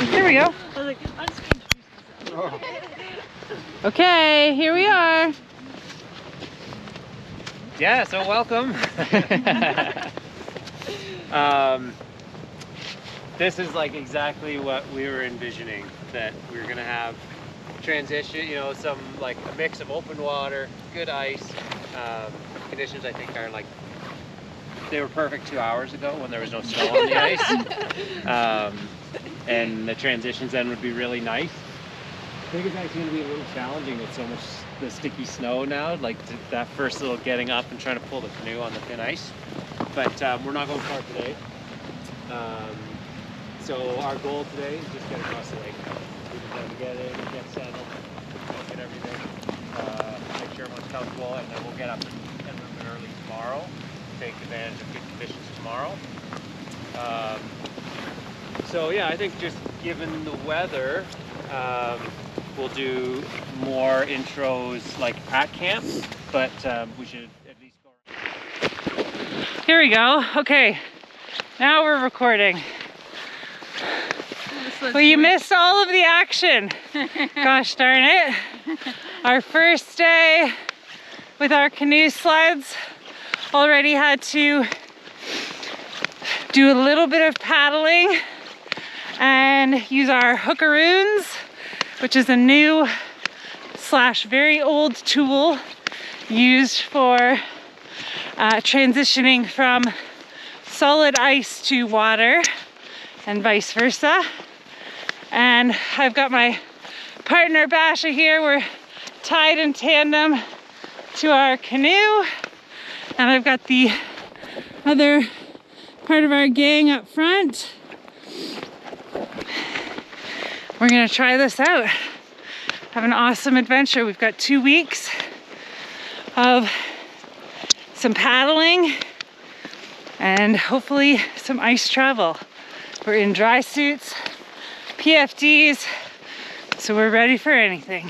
Here we go. I was like, I'm just going to introduce myself. Okay, here we are. Yeah, so welcome. This is like exactly what we were envisioning, that we were gonna have transition, you know, some like a mix of open water, good ice. Conditions I think are like, they were perfect 2 hours ago when there was no snow on the ice. And the transitions then would be really nice. I think it's actually gonna be a little challenging with so much the sticky snow now, like that first little getting up and trying to pull the canoe on the thin ice. But we're not going far today. So our goal today is just get across the lake. We just have to get in, get settled, look at everything, make sure everyone's comfortable, and then we'll get up a little bit early tomorrow, take advantage of good conditions tomorrow. So yeah, I think just given the weather, we'll do more intros like at camp, but we should at least go. Here we go. Okay, now we're recording. Well, you missed all of the action. Gosh darn it. Our first day with our canoe sleds, already had to do a little bit of paddling and use our hookaroons, which is a new / very old tool used for transitioning from solid ice to water and vice versa. And I've got my partner Basha here. We're tied in tandem to our canoe, and I've got the other part of our gang up front. We're gonna try this out. Have an awesome adventure. We've got 2 weeks of some paddling and hopefully some ice travel. We're in dry suits, PFDs, so we're ready for anything.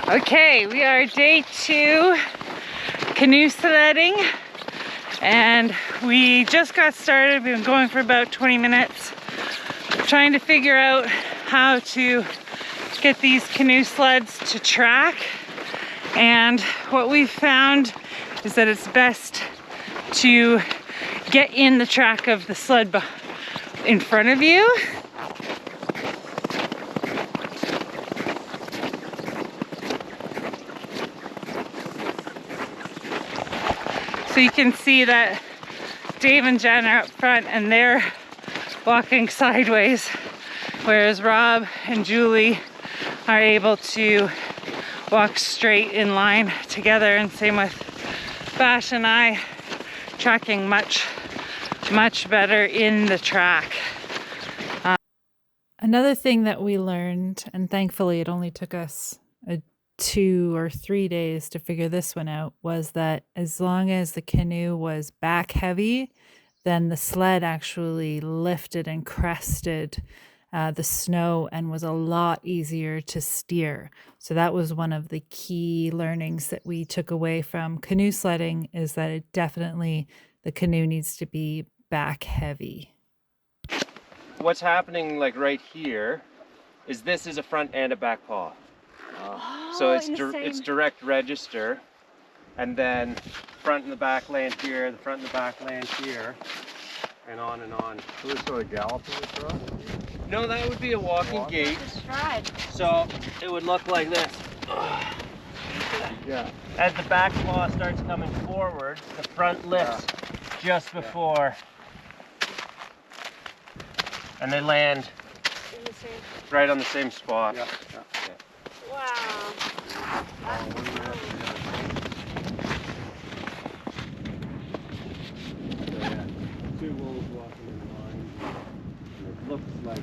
Okay, we are day 2 canoe sledding, and we just got started. We've been going for about 20 minutes, trying to figure out how to get these canoe sleds to track. And what we've found is that it's best to get in the track of the sled in front of you. So you can see that Dave and Jen are up front and they're walking sideways, whereas Rob and Julie are able to walk straight in line together, and same with Bash and I, tracking much better in the track. Another thing that we learned, and thankfully it only took us 2 or 3 days to figure this one out, was that as long as the canoe was back heavy, then the sled actually lifted and crested the snow and was a lot easier to steer. So that was one of the key learnings that we took away from canoe sledding, is that it definitely, the canoe needs to be back heavy. What's happening like right here is this is a front and a back paw. So it's direct register, and then front and the back land here, the front and the back land here, and on and on. So it's sort of galloping across? No, that would be a walking gait. So it would look like this. Yeah. As the back paw starts coming forward, the front lifts just before, and they land right on the same spot. Yeah. Wow. two wolves walking in line. And it looks like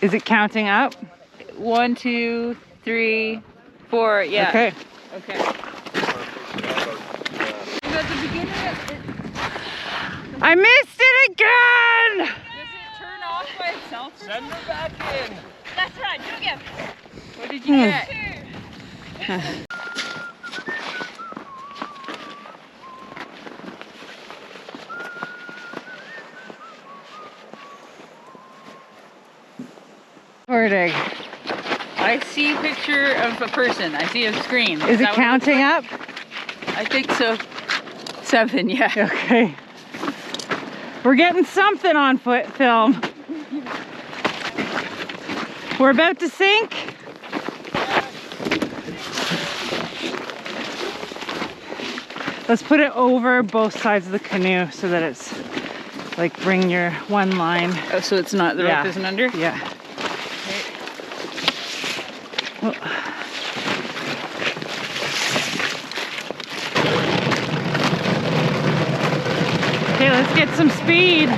Is it counting up? 1, 2, 3, 4. Yeah. Okay. Okay. At the beginning, I missed it again! does it turn off by itself? send her back in. That's right. Do it again. What did you get? 2. Portaging. I see a picture of a person. I see a screen. Is it that what counting up? I think so. 7, yeah. Okay. We're getting something on film. We're about to sink. Let's put it over both sides of the canoe so that it's like bring your one line. Oh, so it's not, the Yeah. rope isn't under? Yeah. Well, okay, let's get some speed.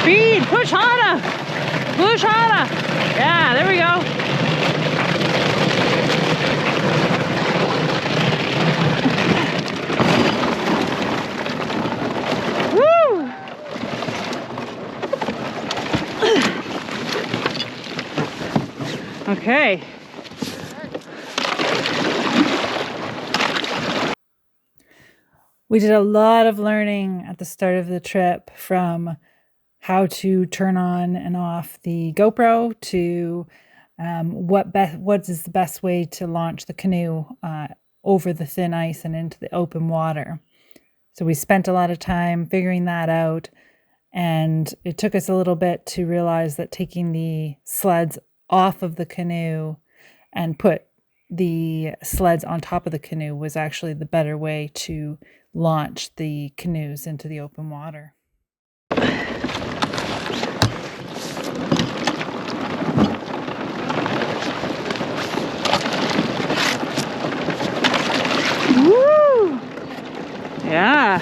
Speed, push harder. Push harder. Yeah, there we go. Woo! Okay. We did a lot of learning at the start of the trip, from how to turn on and off the GoPro to what is the best way to launch the canoe over the thin ice and into the open water. So we spent a lot of time figuring that out, and it took us a little bit to realize that taking the sleds off of the canoe and put the sleds on top of the canoe was actually the better way to launch the canoes into the open water. Woo! Yeah.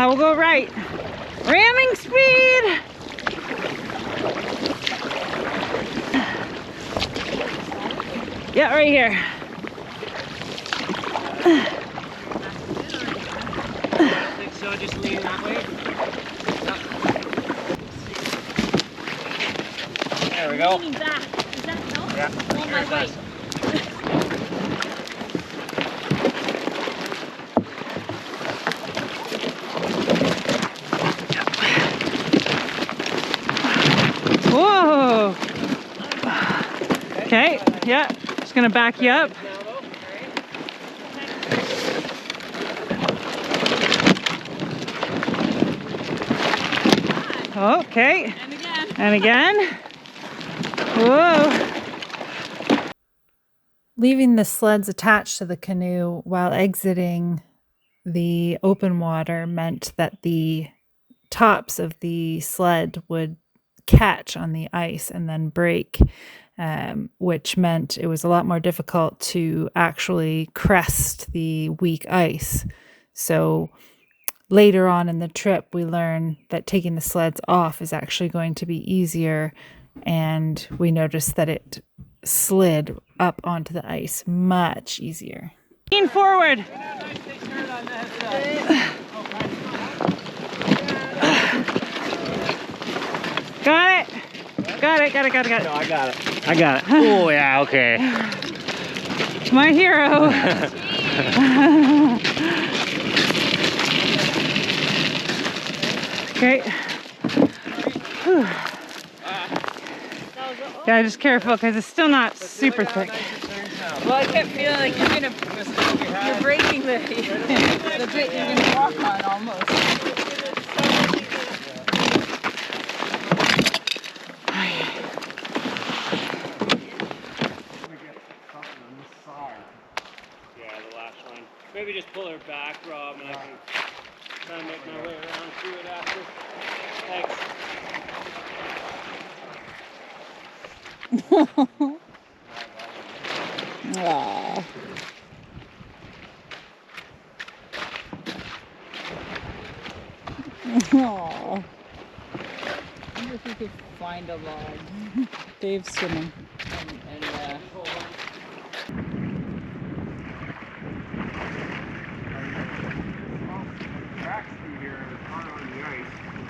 We'll go right. Ramming speed. Yeah, right here. I think so, just lean that way. There we go. Leaning back. Does that help? Yeah. On my way. Whoa. Okay, yeah, just gonna back you up. Okay, And again. and again. Whoa. Leaving the sleds attached to the canoe while exiting the open water meant that the tops of the sled would catch on the ice and then break, which meant it was a lot more difficult to actually crest the weak ice. So later on in the trip, we learned that taking the sleds off is actually going to be easier, and we noticed that it slid up onto the ice much easier. Lean forward. Got it. Got it. No, I got it. I got it. Oh, yeah, okay. My hero. Okay. Whew. Yeah, just careful because it's still not super thick. Well, I kept feeling like you're breaking the bit you're gonna walk on almost. maybe just pull her back, Rob, and I can try and make my way around through it after. Thanks. Aww. Aww. I wonder if we could find a log. Dave's swimming. And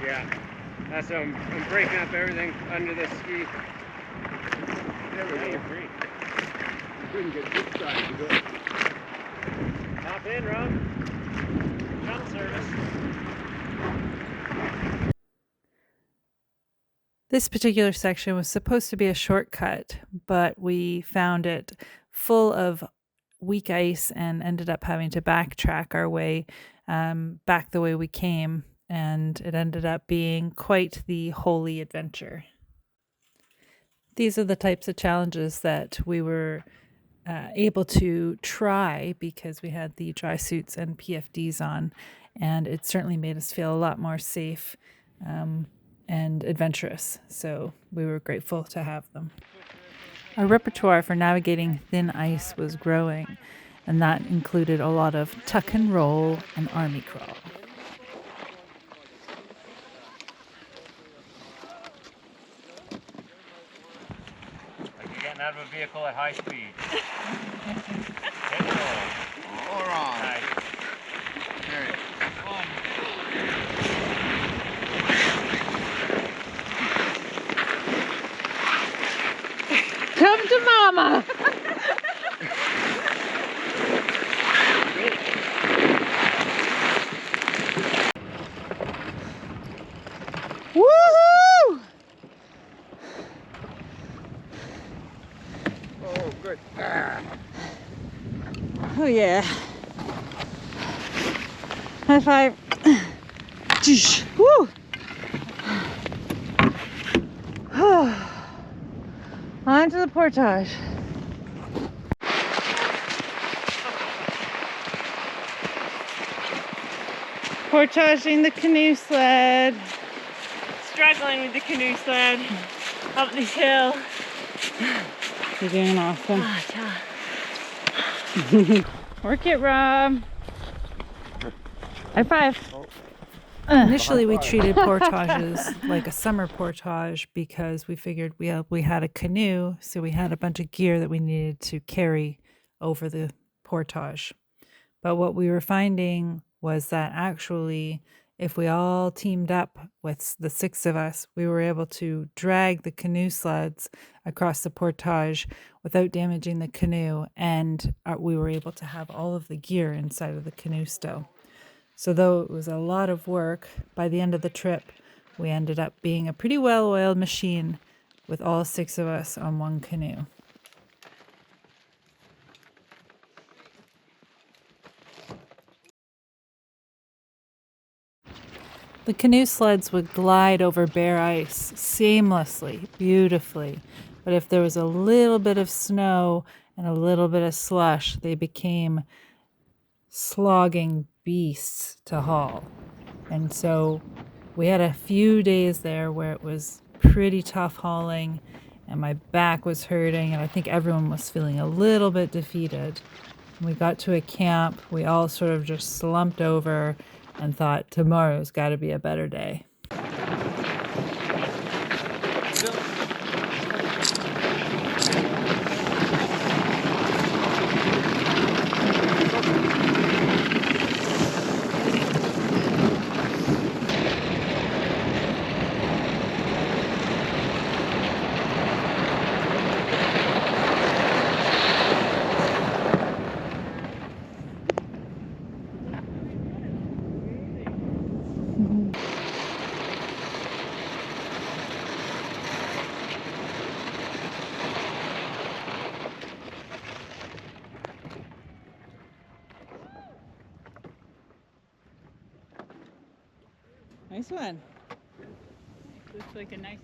Yeah, that's I'm breaking up everything under the ski. There we go. Great. You couldn't get this side to go. Hop in, Rob. Shuttle service. This particular section was supposed to be a shortcut, but we found it full of weak ice and ended up having to backtrack our way back the way we came, and it ended up being quite the holy adventure. These are the types of challenges that we were able to try because we had the dry suits and PFDs on, and it certainly made us feel a lot more safe and adventurous. So we were grateful to have them. Our repertoire for navigating thin ice was growing, and that included a lot of tuck and roll and army crawl. Like you're getting out of a vehicle at high speed. All right. Nice. There. come to mama. Woohoo! Oh, good. Oh yeah. High five. Woo! On to the portage. Portaging the canoe sled. Struggling with the canoe sled up this hill. You're doing awesome. Work it, Rob. High five. Initially, we treated portages like a summer portage because we figured we had a canoe, so we had a bunch of gear that we needed to carry over the portage. But what we were finding was that actually, if we all teamed up with the 6 of us, we were able to drag the canoe sleds across the portage without damaging the canoe, and we were able to have all of the gear inside of the canoe still. So though it was a lot of work, by the end of the trip, we ended up being a pretty well-oiled machine with all 6 of us on one canoe. The canoe sleds would glide over bare ice seamlessly, beautifully. But if there was a little bit of snow and a little bit of slush, they became slogging beasts to haul. And so we had a few days there where it was pretty tough hauling and my back was hurting and I think everyone was feeling a little bit defeated. When we got to a camp, we all sort of just slumped over and thought tomorrow's got to be a better day. Nice one. Looks like a nice